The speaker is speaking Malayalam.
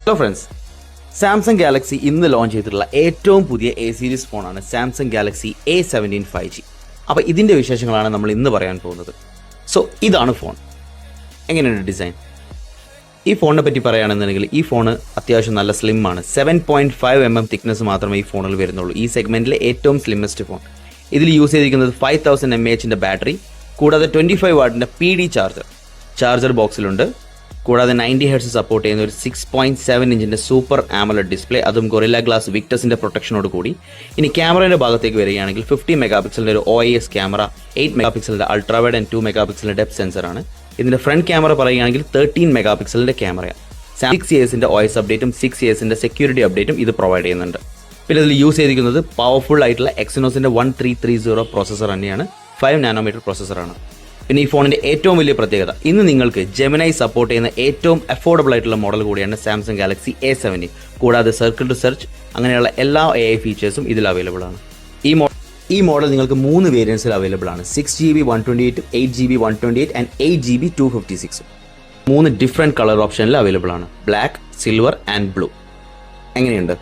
ഹലോ ഫ്രണ്ട്സ്, സാംസങ് ഗാലക്സി ഇന്ന് ലോഞ്ച് ചെയ്തിട്ടുള്ള ഏറ്റവും പുതിയ എ സീരീസ് ഫോണാണ് സാംസങ് ഗാലക്സി A17 5G. അപ്പോൾ ഇതിൻ്റെ വിശേഷങ്ങളാണ് നമ്മൾ ഇന്ന് പറയാൻ പോകുന്നത്. സോ ഇതാണ് ഫോൺ. എങ്ങനെയുണ്ട് ഡിസൈൻ? ഈ ഫോണിനെ പറ്റി പറയുകയാണെന്നുണ്ടെങ്കിൽ ഈ ഫോൺ അത്യാവശ്യം നല്ല സ്ലിം ആണ്. 7.5 തിക്നെസ് മാത്രമേ ഈ ഫോണിൽ വരുന്നുള്ളൂ. ഈ സെഗ്മെൻറ്റിലെ ഏറ്റവും സ്ലിമ്മസ്റ്റ് ഫോൺ. ഇതിൽ യൂസ് ചെയ്തിരിക്കുന്നത് 5000 mAh ബാറ്ററി, കൂടാതെ 25 വാട്ടിൻ്റെ PD ചാർജർ ബോക്സിലുണ്ട്. കൂടാതെ 90 Hz സപ്പോർട്ട് ചെയ്യുന്ന ഒരു 6.7 ഇഞ്ചിൻ്റെ സൂപ്പർ ആമോലെഡ് ഡിസ്പ്ലേ, അതും ഗൊറില്ല ഗ്ലാസ് വിക്ടസിൻ്റെ പ്രൊട്ടക്ഷനോട് കൂടി. ഇനി ക്യാമറയുടെ ഭാഗത്തേക്ക് വരികയാണെങ്കിൽ 50 മെഗാപിക്സലിൻ്റെ ഒരു OIS ക്യാമറ, 8 മെഗാപിക്സലിൻ്റെ അൾട്രാ വൈഡ് ആൻഡ് 2 മെഗാപിക്സലിൻ്റെ ഡെപ്ത് സെൻസറാണ്. ഇതിൻ്റെ ഫ്രണ്ട് ക്യാമറ പറയുകയാണെങ്കിൽ 13 മെഗാപിക്സലിൻ്റെ ക്യാമറയാണ്. 6 yearsൻ്റെ OS അപ്ഡേറ്റും 6 yearsൻ്റെ സെക്യൂരിറ്റി അപ്ഡേറ്റും ഇത് പ്രൊവൈഡ് ചെയ്യുന്നുണ്ട്. പിന്നെ ഇതിൽ യൂസ് ചെയ്തിരിക്കുന്നത് പവർഫുൾ ആയിട്ടുള്ള എക്സിനോസിൻ്റെ 1330 പ്രോസസ്സർ തന്നെയാണ്. 5 നാനോമീറ്റർ പ്രോസസ്സറാണ്. പിന്നെ ഈ ഫോണിൻ്റെ ഏറ്റവും വലിയ പ്രത്യേകത, ഇന്ന് നിങ്ങൾക്ക് ജെമിനൈ സപ്പോർട്ട് ചെയ്യുന്ന ഏറ്റവും അഫോർഡബിൾ ആയിട്ടുള്ള മോഡൽ കൂടിയാണ് സാംസങ് ഗാലക്സി A17. കൂടാതെ സർക്കിൾ ടു സെർച്ച് അങ്ങനെയുള്ള എല്ലാ AI ഫീച്ചേഴ്സും ഇതിൽ അവൈലബിൾ ആണ്. ഈ മോഡൽ നിങ്ങൾക്ക് 3 വേരിയൻസിൽ അവൈലബിൾ ആണ്. 6GB 128, 8GB 128 and 8GB 256. 3 different colour ഓപ്ഷനിൽ അവൈലബിൾ ആണ്: ബ്ലാക്ക്, സിൽവർ ആൻഡ് ബ്ലൂ. എങ്ങനെയുണ്ട്?